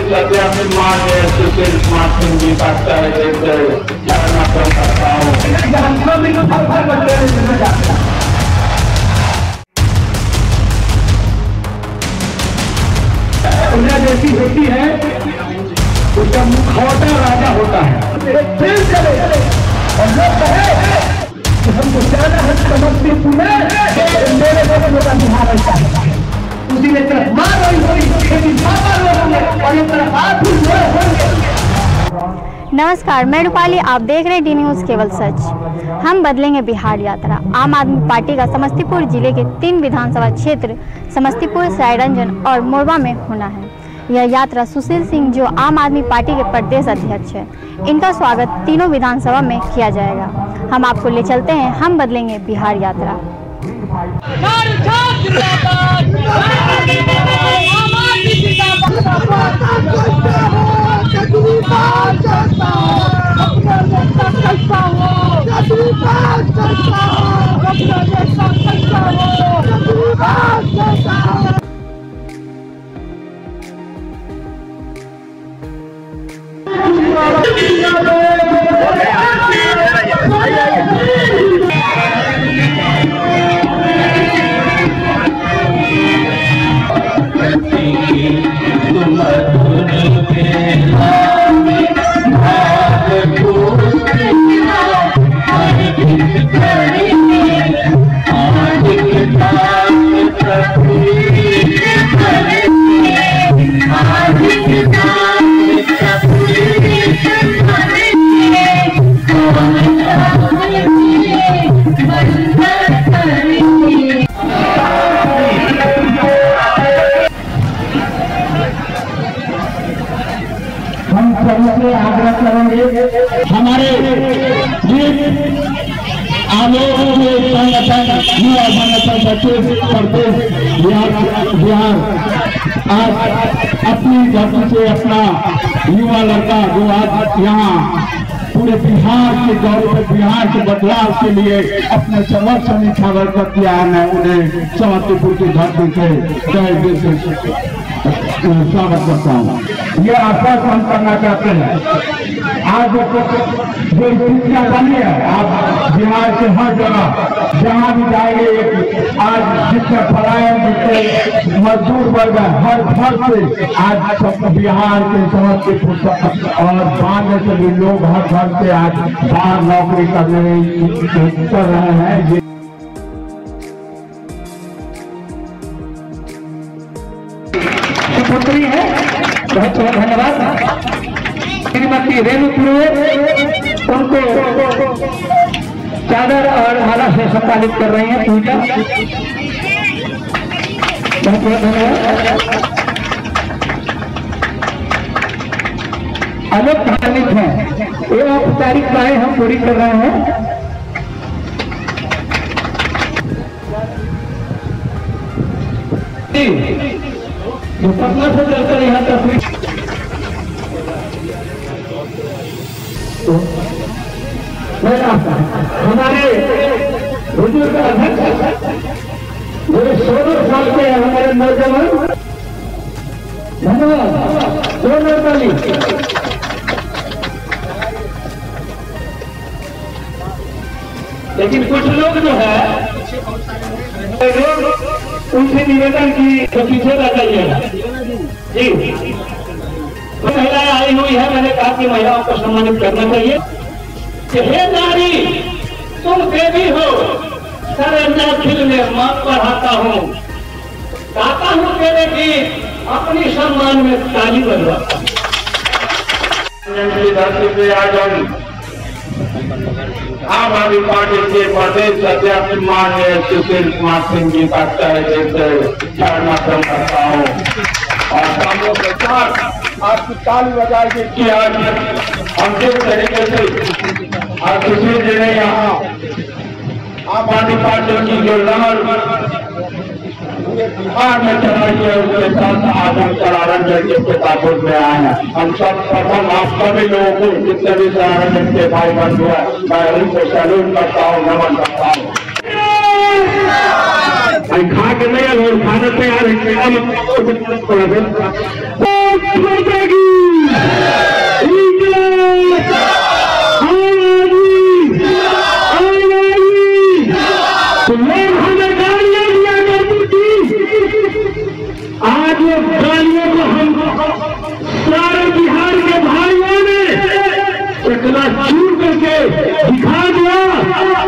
सत्या निर्माण है सुशील कुमार सिंह जी का तहे दिल से शरणागत करता हूँ। दुनिया जैसी होती है उसका मुखौटा राजा होता है। फिर चले और लोग कहे कि हमको ज्यादा हद समस्तीपुर में मेरे का बिहार ऐसा है, उसी ने तरफ मार रही हुई खेती ज्यादा लोग होंगे और एक तरफ आप भी लोग होंगे। नमस्कार, मैं रूपाली, आप देख रहे हैं डी न्यूज़ केवल सच। हम बदलेंगे बिहार यात्रा। आम आदमी पार्टी का समस्तीपुर जिले के 3 विधानसभा क्षेत्र समस्तीपुर, सरायरंजन और मोरवा में होना है। यह यात्रा सुशील सिंह जो आम आदमी पार्टी के प्रदेश अध्यक्ष है, इनका स्वागत तीनों विधानसभा में किया जाएगा। हम आपको ले चलते हैं हम बदलेंगे बिहार यात्रा। हम सभी से आग्रह करेंगे हमारे आलोक के संगठन युवा संगठन सचिव प्रदेश बिहार आज अपनी धरती से अपना युवा लड़का जो आज यहाँ पूरे बिहार के गौरव बिहार के बदलाव के लिए अपने समर्थ निछावर कर दिया है। मैं उन्हें समस्तीपुर की धरती से तहे दिल से स्वागत करता हूँ। ये आश्वासन करना चाहते हैं आज जो स्थितियाँ बनी है, आप बिहार के हर जगह जहाँ भी जाएंगे आज जिससे पलायन जिससे मजदूर वर्ग हर घर से आज सब बिहार के समस्तीपुर और बांध से भी लोग हर घर से आज बाहर नौकरी करने कर रहे हैं। ये पुत्री है, बहुत बहुत धन्यवाद। श्रीमती रेणु पुरोहित उनको चादर और माला से सम्मानित कर रही हैं। पूजा बहुत बहुत धन्यवाद। अनेक धार्मिक हैं, ये औपचारिक बातें हम पूरी कर रहे हैं। जो पटना से चलकर यहाँ तस्वीर हमारे बुजुर्ग अध्यक्ष जो 16 साल के हैं हमारे नौजवान, धन्यवाद। लेकिन कुछ लोग जो है उनसे निवेदन की तो पीछे रह जाइएगा जी। तो महिलाएं आई हुई है, मैंने कहा कि महिलाओं को सम्मानित करना चाहिए कि हे नारी तुम देवी हो, सरंजा खिल में मां पढ़ाता हूँ, गाता हूँ तेरे गीत, अपनी सम्मान में ताली बजवाता हूँ। आम आदमी पार्टी के प्रदेश अध्यक्ष माननीय सुशील कुमार सिंह जी का तहे दिल से शरणागत करता हूँ और कामों के साथ आपकी ताली बजाएगी कि आज हम जिस तरीके से आज सुशील जी ने यहाँ आम आदमी पार्टी की जो लहर पूरे बिहार में चलाई है उसके साथ आज हम सरायरंजन के प्रतापपुर में आए हैं। हम सब प्रथम आप सभी लोगों को जितने भी सरायरंजन के भाई बंधु है मैं उनको सैल्यूट करता हूँ, नमन करता हूँ। खा के नहीं खाने तैयार है वो गालियों को हम सारे बिहार के भाइयों ने इतना चूर करके दिखा दिया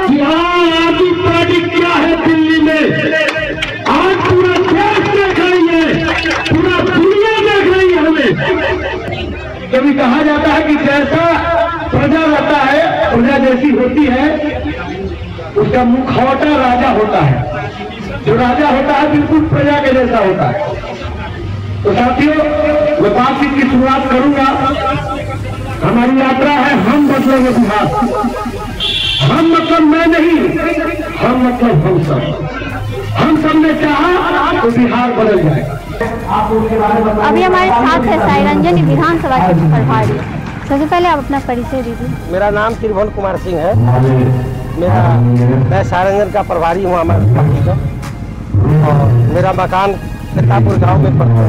कि आम आदमी पार्टी क्या है दिल्ली में। आज पूरा देश देख रही है, पूरा दुनिया देख रही है हमें। कभी कहा जाता है कि जैसा प्रजा रहता है, प्रजा जैसी होती है, उसका मुखौटा राजा होता है। जो राजा होता है बिल्कुल प्रजा के जैसा होता है। तो साथियों, मैं बातचीत की शुरुआत करूंगा। हमारी यात्रा है हम बदलेंगे बिहार। हम मतलब मैं नहीं, हम मतलब हम सब। हम सब ने चाहा तो बिहार बदल जाएगा। अभी हमारे साथ है सायरंजन विधानसभा क्षेत्र प्रभारी। सबसे पहले आप अपना परिचय दीजिए। मेरा नाम त्रिभुवन कुमार सिंह है। मैं सायरंजन का प्रभारी हूँ हमारे पार्टी का, और मेरा मकान सीतापुर गांव में पड़ता है।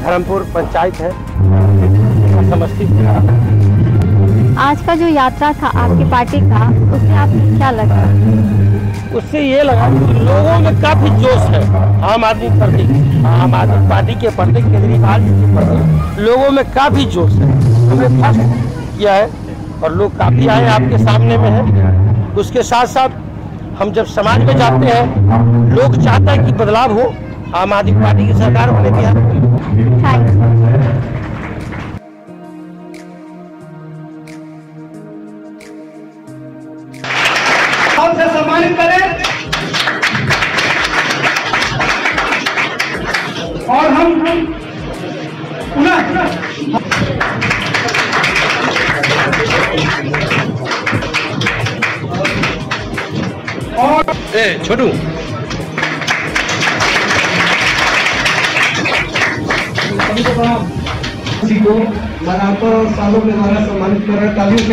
धर्मपुर पंचायत है, समस्तीपुर। आज का जो यात्रा था आपकी पार्टी का, उससे आपको क्या लगा? उससे ये लगा कि लोगों में काफी जोश है आम आदमी पार्टी के प्रति, केजरीवाल जी के प्रति लोगों में काफी जोश है। हमने फर्स्ट किया है और लोग काफी आए, आपके सामने में है। उसके साथ साथ हम जब समाज में जाते हैं, लोग चाहते हैं कि बदलाव हो, आम आदमी पार्टी की सरकार होने की है। से सम्मानित करें और हम पुनः और छोटू किसी को लगातार सालों के द्वारा सम्मानित कर रहे तालियों से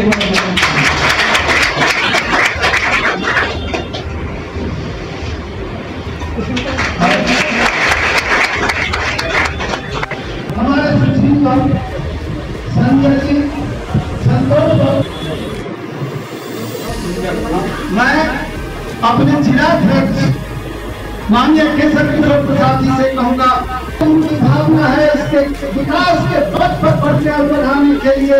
हमारे सुशील संजय जी संतोष। मैं अपने जिलाध्यक्ष माननीय केशव किशोर प्रसाद जी से कहूँगा, उनकी भावना है इसके विकास के पथ पर बढ़ते और बढ़ाने के लिए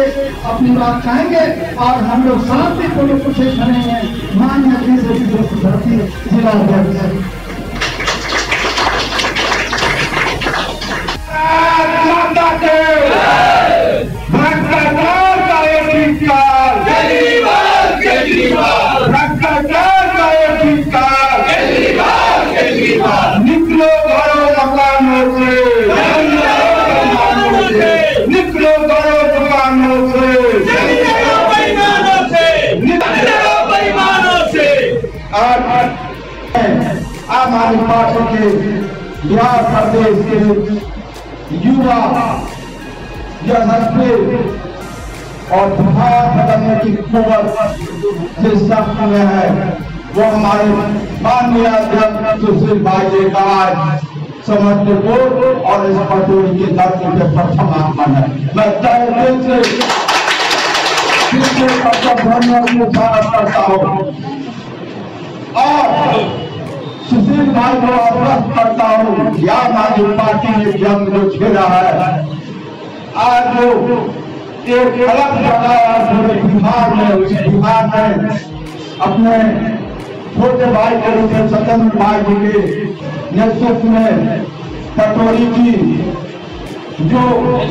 अपनी बात कहेंगे और हम लोग शांतिपूर्ण कोशिश करेंगे। माननीय केशव किशोर प्रसाद जी जिलाध्यक्ष। भ्रष्टाचार का एक काल, केजरीवाल केजरीवाल, भ्रष्टाचार का एक काल, केजरीवाल केजरीवाल। निकलो घरों मकानों से, निकलो घरों दुकानों से, निकलो बेईमानों से। आम आदमी पार्टी के बिहार प्रदेश के युवा यह और बिहार बदलने की कुव्वत जिस शख्स में है, वो हमारे माननीय अध्यक्ष सुशील भाई जी का आज समस्तीपुर और इस पटोरी के धरती पे प्रथम आगमन है। मैं तहे दिल से धन्यवाद करता हूँ और सुशील भाई को अवगत करता हूँ। आम आदमी पार्टी ने जंग जो छेड़ा है, आज जो एक अलग जगह पूरे बिहार में, उस बिहार में अपने छोटे भाई के रूप में सत्येंद्र भाई जी के नेतृत्व में पटोरी की जो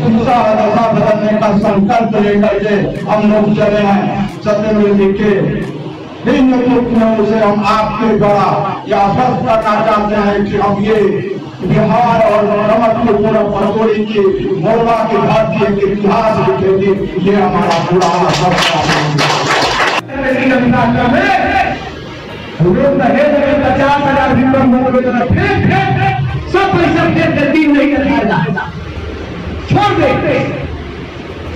दिशा दशा बदलने का संकल्प लेकर के हम लोग चले हैं, सत्येंद्र जी के नेतृत्व में उसे हम आपके द्वारा यह आश्वस्त करना चाहते हैं कि हम ये बिहार और समस्तीपुर पटोरी की मोरबा की धरती के इतिहास लिखेंगे। ये हमारा पूरा लोग 50,000 सब पैसा नहीं करना छोड़ दे।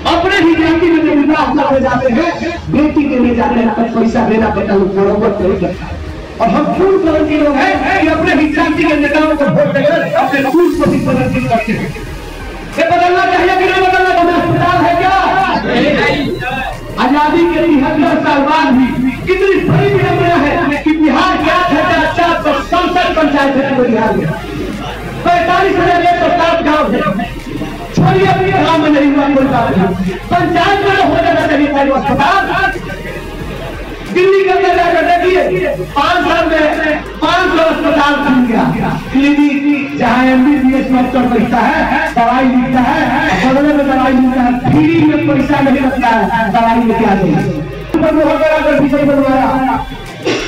अपने ही जाति में विवाह हो जाते हैं, बेटी के लिए जाते हैं, पैसा देना बेटा लोग बराबर नहीं करता है। और हम फूल कलर के लोग हैं कि अपने ही जाति के नेताओं को वोट देकर अपने फूल को भी प्रदर्शित करते हैं। ये बदलना चाहिए कि नहीं बदलना? हमें अस्पताल है क्या? आजादी के 73 साल बाद भी कितनी बड़ी विडंबना है कि बिहार के 8,000 संसद पंचायत है बिहार में 45,000 कोई बात नहीं, पंचायत में हो जाना चाहिए था अस्पताल। दिल्ली के अंदर जाकर देखिए 5 साल में 500 अस्पताल खुल गया। क्लिनिक जहाँ MBBS डॉक्टर बैठता है, दवाई लिखता है, बदले में दवाई मिलता है, फ्री में पैसा नहीं लगता है, दवाई लेके आ जाइए। बनवाया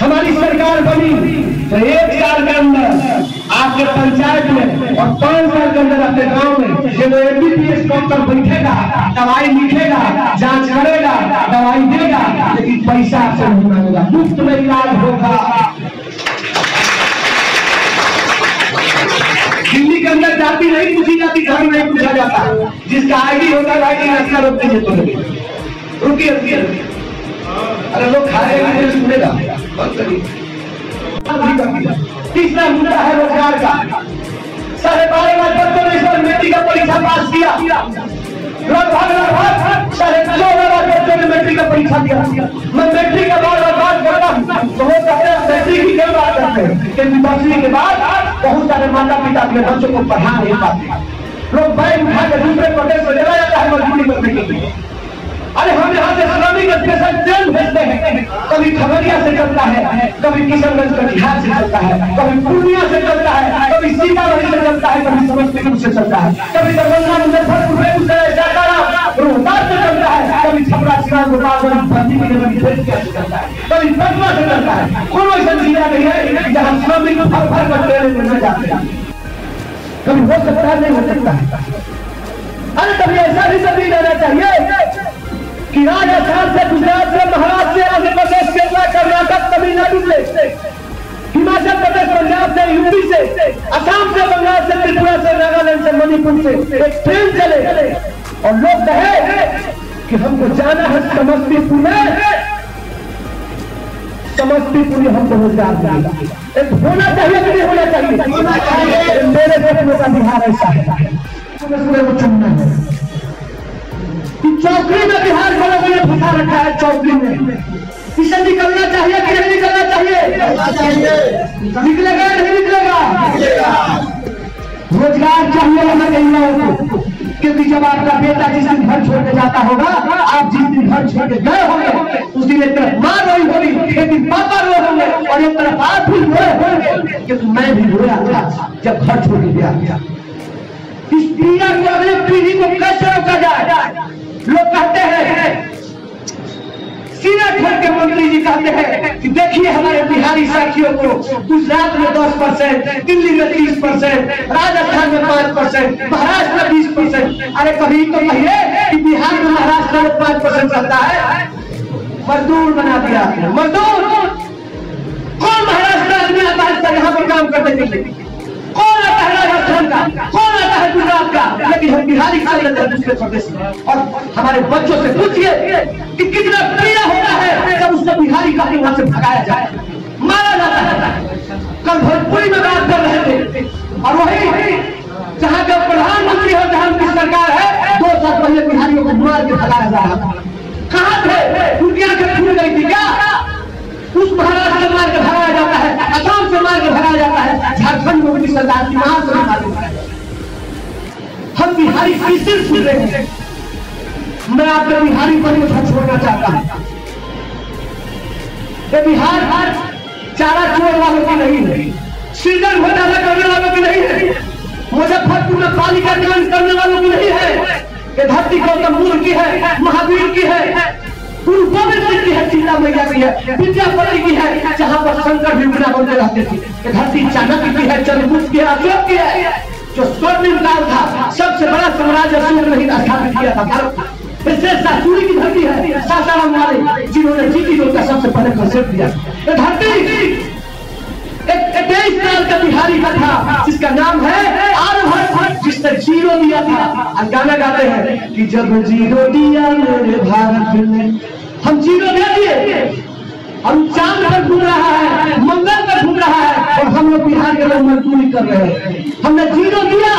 हमारी सरकार बनी तो 1 साल के अंदर आपके पंचायत में और 5 साल के अंदर अपने गांव में जो MBBS डॉक्टर बैठेगा, दवाई लिखेगा, जांच करेगा, दवाई देगा, लेकिन पैसा आपसे नहीं मांगेगा, मुफ्त में इलाज होगा। दिल्ली के अंदर जाति नहीं पूछी जाती, घर नहीं पूछा जाता, जिसका ID होता है ID रास्ता रोक दीजिए तो रुकिए। अरे लोग खा रहे हैं सुनेगा, बंद करिए। तीसरा मुद्दा है रोजगार का। 12.5 लाख बच्चों ने इस बार मैट्रिक का परीक्षा पास किया, लगभग 14.5 लाख बच्चों ने मैट्रिक का परीक्षा दिया। मैं मैट्रिक का बात करता हूँ, बहुत सारे मैट्रिक की क्यों बात करते हैं, क्योंकि 10वीं के बाद बहुत सारे माता पिता अपने बच्चों को पढ़ा नहीं पाते। लोग बैग उठा के दूसरे प्रदेश में चला जाता है मजदूरी करने के लिए। अरे हम यहाँ से श्रमिक स्पेशल ट्रेन भेजते हैं, कभी खगड़िया से चलता है, कभी किशनगंज कटिहार से चलता है, कभी पूर्णिया से चलता है, कभी सीतामढ़ी से चलता है, कभी समस्तीपुर से चलता है, कभी दरभंगा मुजफ्फरपुर बेगूसराय सासाराम रोहतास से चलता है, कभी छपरा सिवान गोपालगंज भर्ती के लिए चलता है, कभी पटना से चलता है। कोई ऐसा जिला नहीं है जहाँ श्रमिक भर कर ट्रेन में जाते हैं। कभी हो सकता है, नहीं हो सकता है। अरे कभी ऐसा भी सभी रहना चाहिए कि राजस्थान से, गुजरात से, महाराष्ट्र से, आंध्र प्रदेश, केरला, कर्नाटक, तमिलनाडु से, हिमाचल प्रदेश, पंजाब से, यूपी से, असम से, बंगाल से, त्रिपुरा से, नागालैंड से, मणिपुर से एक ट्रेन चले और लोग कहे कि हमको जाना है समस्तीपुर में, समस्तीपुर में हमको रोजगार मिलेगा। एक होना चाहिए कि नहीं होना चाहिए? मेरे देखने का बिहार ऐसा है, वो चुनना है। चौकड़ी में बिहार को लोगों ने फंसा रखा है, चौकड़ी में। इसे निकलना चाहिए कि नहीं निकलना चाहिए? निकलेगा नहीं निकलेगा? रोजगार चाहिए हमें महिलाओं को, क्योंकि जब आपका बेटा जिस दिन घर छोड़ के जाता होगा, आप जिस दिन घर छोड़ के गए होंगे, उस दिन एक तरफ माँ रोई होगी, एक दिन पापा रोए होंगे, और एक तरफ आप भी रोए होंगे, क्योंकि मैं भी रोया था जब घर छोड़ के गया। इस पीड़ा को, अगली पीढ़ी को कैसे रोका जाए? लोग कहते हैं, सीना खोल के मंत्री जी कहते हैं कि देखिए हमारे बिहारी साथियों को गुजरात में 10%, दिल्ली में 30%, राजस्थान में 5%, महाराष्ट्र में 20%। अरे कभी तो कहिए कि बिहार में महाराष्ट्र में 5% रहता है। मजदूर बना दिया, मजदूर। कौन महाराष्ट्र आदमी आता है यहाँ पर काम करने के लिए? कौन आता है राजस्थान का? कौन आता है गुजरात का? लेकिन हम बिहारी चल रहे हैं दूसरे प्रदेश में। और हमारे बच्चों से पूछिए कि कितना पीड़ा होता है जब उससे बिहारी का वहां से भगाया जाए, मारा जाता है। कल भोजपुरी में बात कर रहे थे, और वही जहाँ का प्रधानमंत्री हो, जहाँ की सरकार है, 2 साल पहले बिहारियों को मार के भगाया जा रहा था। कहाँ थे? उनकी आंखें खुल गई थी क्या? उस महाराष्ट्र से मार के भगाया जाता है, असम से मार के भगाया जाता है, झारखंड में भी सरकार की वहां से मार। हम बिहारी किसे सुन रहे हैं? मैं आपके बिहारी पर छोड़ना चाहता हूं। ये बिहार चारा चोर वालों की नहीं है, सृजन घोटाला करने वालों की नहीं है, मुजफ्फरपुर में पानी का नियंत्रण करने वालों की नहीं है। ये धरती गौतम बुद्ध की है, महावीर की है, गुरु गोविंद सिंह की है, सीता मैया की है, विद्यापति की है, जहाँ पर शंकर भी बिना बोलते रहते थे। ये धरती चाणक्य की है, चंद्रगुप्त की है, अशोक की है, जो स्वर्णिम काल था, सबसे बड़ा साम्राज्य अशोक ने स्थापित किया था भारत का। इससे सासूरी की धरती है, सासाराम वाले जिन्होंने जीती रोड का सबसे पहले कंसेप्ट दिया। ये धरती 23 साल का बिहारी का था, जिसका नाम है आर्यभट्ट, जिसने जीरो दिया था। और गाना गाते हैं कि जब जीरो दिया मेरे भारत ने, हम जीरो दे दिए, हम चांद पर घूम रहा है, मंगल पर घूम रहा है, और हम लोग बिहार के लोग मजदूरी कर रहे हैं। हमने जीरो दिया,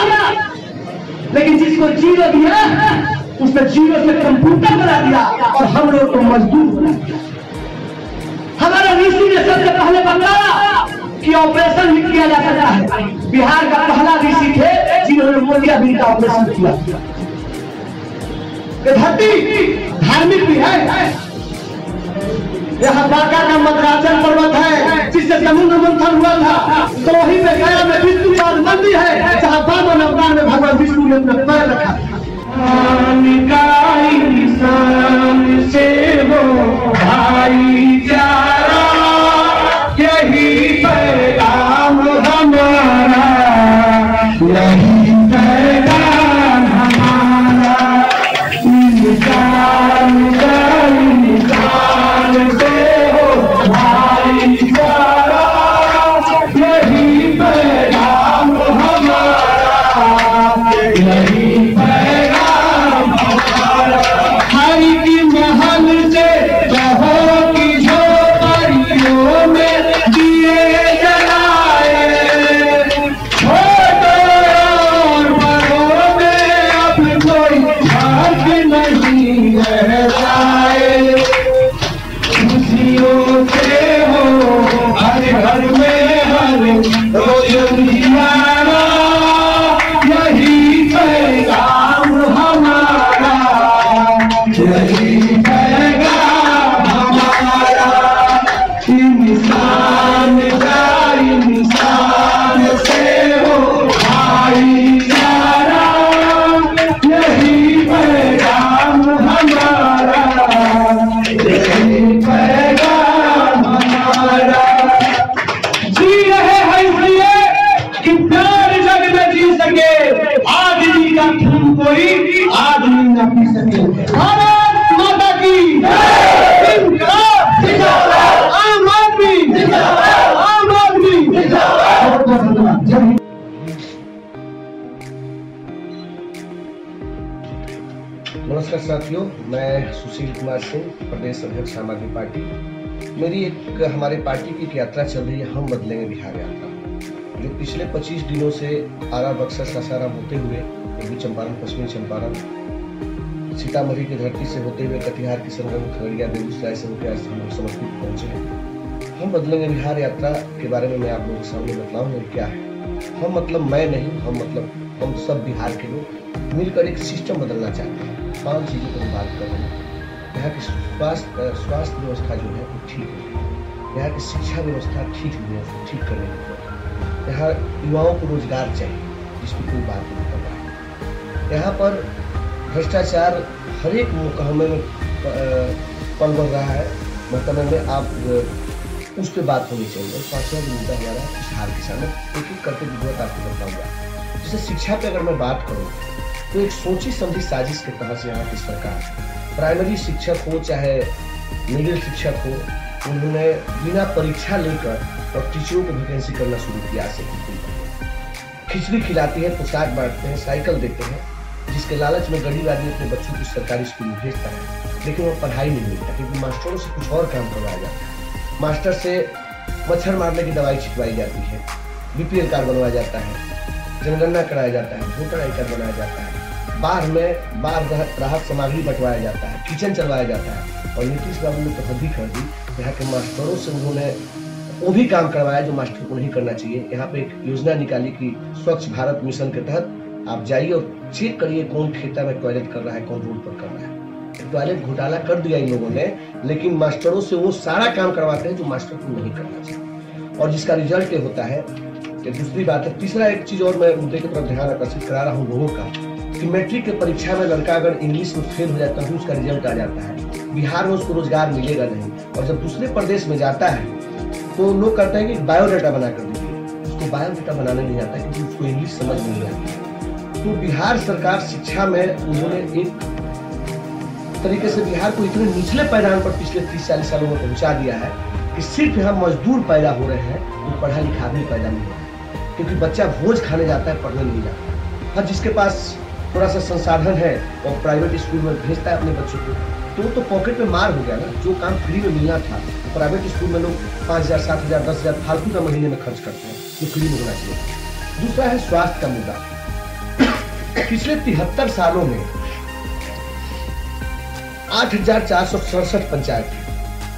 लेकिन जिसको जीरो दिया उसने जीरो से कंप्यूटर बना दिया, और हम लोग को मजदूर बना दिया। हमारे ऋषि ने सबसे पहले बताया कि ऑपरेशन भी किया जा सकता है। बिहार का पहला ऋषि थे जिन्होंने मोतियाबिंद का ऑपरेशन किया। ये धरती धार्मिक भी है। यहाँ बांका का मद्राजन पर्वत है जिससे समुद्र मंथन हुआ था, तो वहीं पे गया में विष्णुपाद मंदिर है जहाँ 52 अवतार में भगवान विष्णु ने अपना पैर रखा था। से हो भाईचारा, यही पैगाम हमारा, यही पैगाम हमारा। इंसान से हो भाईचारा, यही पैगाम हमारा, यही पैगाम हमारा। हरि की महल से कहो की झोपड़ियों में दिए जलाए, छोटों और बड़ों में अब कोई फर्क नहीं रह जाए। खुशियों से हो हर घर में हर रोज उजियारा, यही पैगाम हमारा, यही पैगाम हमारा। इंसान का इंसान से हो भाईचारा, यही पैगाम हमारा, यही पैगाम हमारा। जी रहे हैं इसलिए कि प्यार जग में जी सके, आदमी का खून कोई आदमी न पी सके। भारत माता की इंकलाब जिंदाबाद, आम आदमी जिंदाबाद, आम आदमी जिंदाबाद। बहुत बहुत धन्यवाद। जय हिंद। नमस्कार साथियों, मैं सुशील कुमार सिंह, प्रदेश अध्यक्ष आम आदमी पार्टी। मेरी एक हमारे पार्टी की एक यात्रा चल रही है, हम बदलेंगे बिहार यात्रा, जो पिछले 25 दिनों से आरा, बक्सर, सासाराम होते हुए पूर्वी चंपारण, पश्चिमी चंपारण, सीतामढ़ी की धरती से होते हुए कटिहार, किशनगंज, खगड़िया, बेगूसराय से होकर आज हम समस्तीपुर पहुंचे हैं। हम बदलेंगे बिहार यात्रा के बारे में मैं आप लोगों के सामने बतलाऊंगा क्या है। हम मतलब मैं नहीं, हम मतलब हम सब बिहार के लोग मिलकर एक सिस्टम बदलना चाहते हैं। 5 चीज़ों पर हम बात कर रहे हैं। यहाँ की स्वास्थ्य व्यवस्था जो है वो ठीक है, यहाँ की शिक्षा व्यवस्था ठीक नहीं है, उसको ठीक करने की जरूरत है। यहाँ युवाओं को रोजगार चाहिए, जिसकी कोई बात नहीं कर रहा है। यहाँ पर भ्रष्टाचार हर एक मुकहमे में पल बढ़ रहा है, मतलब में आप उस पर बात होनी चाहिए। और 5वां मुद्दा हमारा खुशहाल किसान, एक एक करके विधिवत आपको बताऊंगा। जैसे शिक्षा पे अगर मैं बात करूँ तो एक सोची समझी साजिश के तहत यहाँ की सरकार प्राइमरी शिक्षक हो चाहे मिडिल शिक्षक हो, उन्होंने बिना परीक्षा लेकर और टीचरों को वैकेंसी करना शुरू किया। से खिचड़ी खिलाती है, पोशाक बांटते हैं, साइकिल देते हैं, जिसके लालच में गरीब आदमी अपने बच्चों को सरकारी स्कूल में भेजता है, लेकिन वो पढ़ाई नहीं मिलता क्योंकि मास्टरों से कुछ और काम करवाया जाता है। मास्टर से मच्छर मारने की दवाई छिटवाई जाती है, BPL कार्ड बनवाया जाता है, जनगणना कराया जाता है, वोटर आई कार्ड बनाया जाता है, बाढ़ राहत सामग्री बंटवाया जाता है, किचन चलवाया जाता है। और नीतीश बाबू ने तो हद ही कर दी। यहाँ के मास्टरों से उन्होंने वो भी काम करवाया जो मास्टर को नहीं करना चाहिए। यहाँ पे एक योजना निकाली कि स्वच्छ भारत मिशन के तहत आप जाइए और चेक करिए कौन खेता में टॉयलेट कर रहा है, कौन रोड पर कर रहा है। टॉयलेट घोटाला कर दिया इन लोगों ने, लेकिन मास्टरों से वो सारा काम करवाते हैं जो मास्टर को नहीं करना चाहिए, और जिसका रिजल्ट ये होता है। दूसरी बात है, तीसरा एक चीज और मैं मुद्दे की तरफ ध्यान आकर्षित करा रहा हूँ लोगों का, कि मैट्रिक के परीक्षा में लड़का अगर इंग्लिश में फेल हो जाता है, उसका रिजल्ट आ जाता है, बिहार में उसको रोजगार मिलेगा नहीं। और जब दूसरे प्रदेश में जाता है तो लोग कहते हैं कि बायोडाटा बना कर दीजिए, उसको बायोडाटा बनाने नहीं आता क्योंकि उसको इंग्लिश समझ नहीं आती। तो बिहार सरकार शिक्षा में उन्होंने एक तरीके से बिहार को इतने निचले पैदान पर पिछले 30-40 सालों में पहुंचा दिया है कि सिर्फ यहाँ मजदूर पैदा हो रहे हैं, वो पढ़ा लिखा आदमी पैदा नहीं हो रहा है, क्योंकि बच्चा भोज खाने जाता है, पढ़ने नहीं जाता। हर जिसके पास थोड़ा सा संसाधन है और प्राइवेट स्कूल में भेजता है अपने बच्चों को, तो वो तो पॉकेट में मार हो गया ना। जो काम फ्री में मिलना था, तो प्राइवेट स्कूल में लोग 5,000, 7,000, 10,000 फालतू का महीने में खर्च करते हैं, जो फ्री में होना चाहिए। दूसरा है स्वास्थ्य का मुद्दा। पिछले 73 सालों में 8,467 पंचायत है,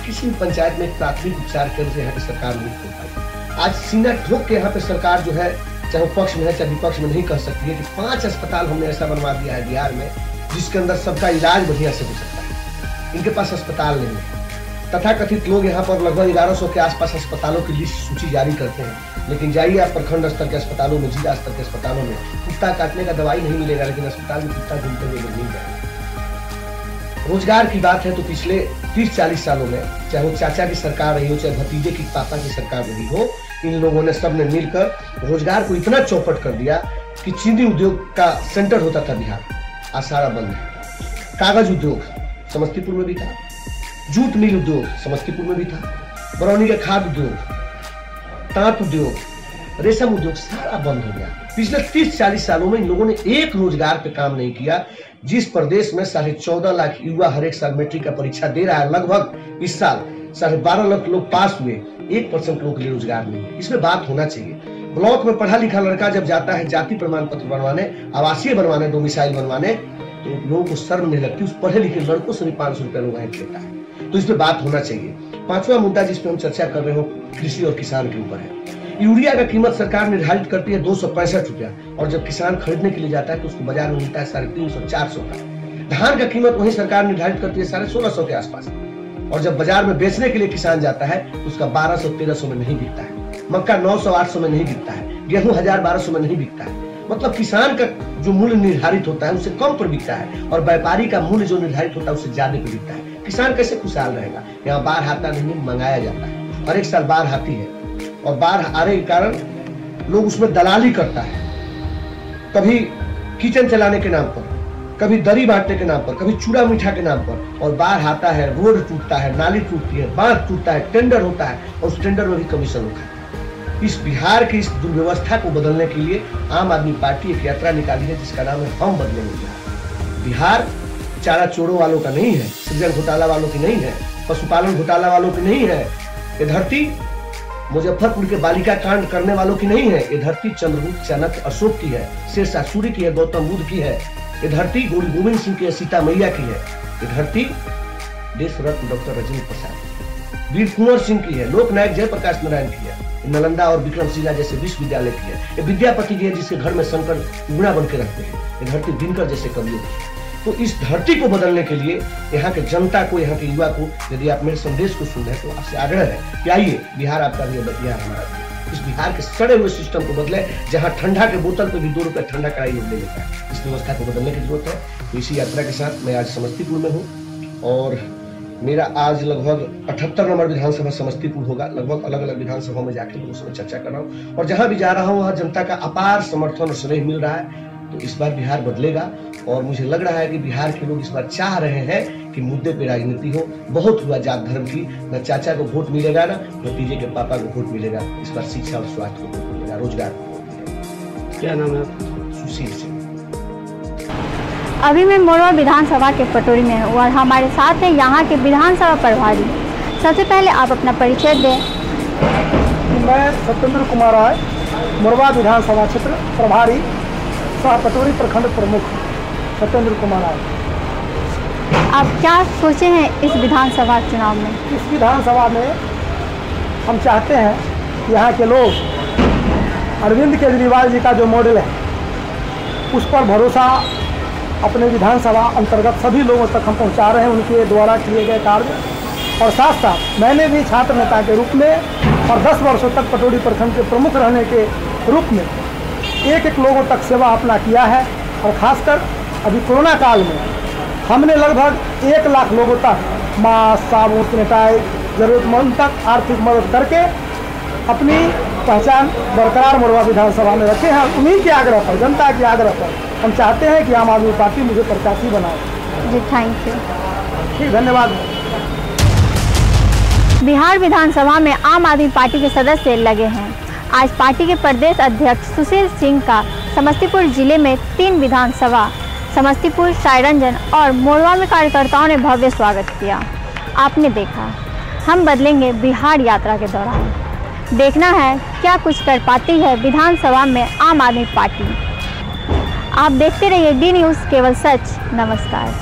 किसी भी पंचायत में एक प्राथमिक उपचार केंद्र यहाँ की सरकार नहीं खोल पाई। आज सीना ठोक के यहाँ पे सरकार जो है, चाहे पक्ष में है चाहे विपक्ष में, नहीं कह सकती है कि 5 अस्पताल हमने ऐसा बनवा दिया है बिहार में जिसके अंदर सबका इलाज बढ़िया से हो सकता है। इनके पास अस्पताल नहीं है। तथाकथित लोग यहाँ पर लगभग 1100 के आसपास अस्पतालों की लिस्ट सूची जारी करते हैं, लेकिन जाइए आप प्रखंड स्तर के अस्पतालों में, जिला स्तर के अस्पतालों में कुत्ता काटने का दवाई नहीं मिलेगा, लेकिन अस्पताल में कुत्ता घूमते हुए लोग नहीं जाएंगे। रोजगार की बात है तो पिछले 30-40 सालों में, चाहे वो चाचा की सरकार रही हो, चाहे भतीजे की पापा की सरकार रही हो, इन लोगों ने सबने मिलकर रोजगार को इतना चौपट कर दिया कि चीनी उद्योग का सेंटर होता था बिहार, आज सारा बंद है। कागज उद्योग समस्तीपुर में भी था, जूट मिल उद्योग समस्तीपुर में भी था, बरौनी का खाद उद्योग, तांत उद्योग, रेशम उद्योग सारा बंद हो गया। पिछले 30-40 सालों में इन लोगों ने एक रोजगार पे काम नहीं किया। जिस प्रदेश में 14.5 लाख युवा हर एक साल मैट्रिक का परीक्षा दे रहा है, लगभग इस साल 12.5 लाख लोग पास हुए, 1% लोगों के लिए रोजगार नहीं है। इसमें बात होना चाहिए। ब्लॉक में पढ़ा लिखा लड़का जब जाता है जाति प्रमाण पत्र बनवाने, आवासीय बनवाने, डोमिसाइल बनवाने, तो लोगों को शर्म नहीं लगती। उस पढ़े लिखे लड़कों से भी 500 रुपया लोग ऐंठ लेता है। तो इस पे बात होना चाहिए। 5वां मुद्दा जिस पे हम चर्चा कर रहे हो, कृषि और किसान के ऊपर है। यूरिया का कीमत सरकार निर्धारित करती है 265 रुपया, और जब किसान खरीदने के लिए जाता है तो उसको बाजार में मिलता है 350-400 का। धान का कीमत वही सरकार निर्धारित करती है 1650 के आसपास, और जब बाजार में बेचने के लिए किसान जाता है तो उसका 1200-1300 में नहीं बिकता है। मक्का 900-800 में नहीं बिकता है, गेहूं 1000-1200 में नहीं बिकता है। मतलब किसान का जो मूल्य निर्धारित होता है उससे कम पर बिकता है, और व्यापारी का मूल्य जो निर्धारित होता है उससे ज्यादा पर बिकता है। किसान कैसे खुशहाल रहेगा? यहाँ बाढ़ आता नहीं, मंगाया जाता है, और एक साल बाढ़ आती है, और बाढ़ आने के कारण लोग उसमें दलाली करता है। कभी किचन चलाने के नाम पर, कभी दरी बांटने के नाम पर, कभी चूड़ा मीठा के नाम पर, और बाढ़ आता है, रोड टूटता है, नाली टूटती है, बांध टूटता है, टेंडर होता है, और उस टेंडर में भी कमीशन होता है। इस बिहार की इस दुर्व्यवस्था को बदलने के लिए आम आदमी पार्टी एक यात्रा निकाली है जिसका नाम है हम बदलेंगे बिहार। बिहार चारा चोरों वालों का नहीं है, सृजन घोटाला वालों की नहीं है, पशुपालन घोटाला वालों की नहीं है। ये धरती मुजफ्फरपुर के बालिका कांड करने वालों की नहीं है। ये धरती चंद्रगुप्त, चाणक्य, अशोक की है, शेरशाह सूरी की है, गौतम बुद्ध की है। ये धरती गुरु गोविंद सिंह की है, सीता मैया की है। ये धरती देश रत्न डॉक्टर राजेंद्र प्रसाद, वीर कुंवर सिंह की है, लोकनायक जयप्रकाश नारायण की है, नालंदा और विक्रमशिला जैसे विश्वविद्यालय की है। ये विद्यापति की है जिसके घर में शंकर गुणा बन के रहते हैं। ये धरती दिनकर जैसे कवियों की है। तो इस धरती को बदलने के लिए यहाँ के जनता को, यहाँ के युवा को, यदि आप मेरे संदेश को सुन रहे हैं तो आपसे आग्रह है कि आइए, बिहार आपका भी है, बिहार हमारा भी। इस बिहार के सड़े हुए सिस्टम को बदले, जहाँ ठंडा के बोतल पे भी 2 रुपया ठंडा कराई लोग ले लेता है। इस व्यवस्था को बदलने की जरूरत है। तो इसी यात्रा के साथ मैं आज समस्तीपुर में हूँ, और मेरा आज लगभग 78 नंबर विधानसभा समस्तीपुर होगा। लगभग अलग अलग विधानसभा में जाकर लोगों से चर्चा कर रहा हूँ, और जहाँ भी जा रहा हूँ वहाँ जनता का अपार समर्थन और स्नेह मिल रहा है। तो इस बार बिहार बदलेगा, और मुझे लग रहा है कि बिहार के लोग इस बार चाह रहे हैं कि मुद्दे पे राजनीति हो। बहुत हुआ जात धर्म की, न चाचा को वोट मिलेगा, ना भतीजे के पापा को वोट मिलेगा। इस बार शिक्षा और स्वास्थ्य को वोट मिलेगा, रोजगार को वोट मिलेगा। क्या नाम है आपका? सुशील सिंह। अभी मैं मोरवा विधानसभा के पटोरी में हूँ, और हमारे साथ है यहाँ के विधानसभा प्रभारी। सबसे पहले आप अपना परिचय दें। मैं सत्येंद्र कुमार राय, मोरवा विधानसभा क्षेत्र प्रभारी, सह पटोरी प्रखंड प्रमुख सत्येंद्र कुमार राय। आप क्या सोचे हैं इस विधानसभा चुनाव में? इस विधानसभा में हम चाहते हैं कि यहाँ के लोग अरविंद केजरीवाल जी का जो मॉडल है उस पर भरोसा अपने विधानसभा अंतर्गत सभी लोगों तक हम पहुँचा रहे हैं, उनके द्वारा किए गए कार्य। और साथ साथ मैंने भी छात्र नेता के रूप में और 10 वर्षों तक पटोरी प्रखंड के प्रमुख रहने के रूप में एक लोगों तक सेवा अपना किया है। और खासकर अभी कोरोना काल में हमने लगभग 1 लाख लोगों तक मास्क, साबुन, सैनिटाइजर, जरूरतमंद तक आर्थिक मदद करके अपनी पहचान बरकरार मोरवा विधानसभा में रखे हैं। उन्हीं के आग्रह पर, जनता के आग्रह पर हम चाहते हैं कि आम आदमी पार्टी मुझे प्रत्याशी बनाए। जी, थैंक यू। ठीक, धन्यवाद। बिहार विधानसभा में आम आदमी पार्टी के सदस्य लगे हैं। आज पार्टी के प्रदेश अध्यक्ष सुशील सिंह का समस्तीपुर जिले में 3 विधानसभा समस्तीपुर, सायरंजन और मोरवा में कार्यकर्ताओं ने भव्य स्वागत किया। आपने देखा, हम बदलेंगे बिहार यात्रा के दौरान। देखना है क्या कुछ कर पाती है विधानसभा में आम आदमी पार्टी। आप देखते रहिए डी न्यूज़, केवल सच। नमस्कार।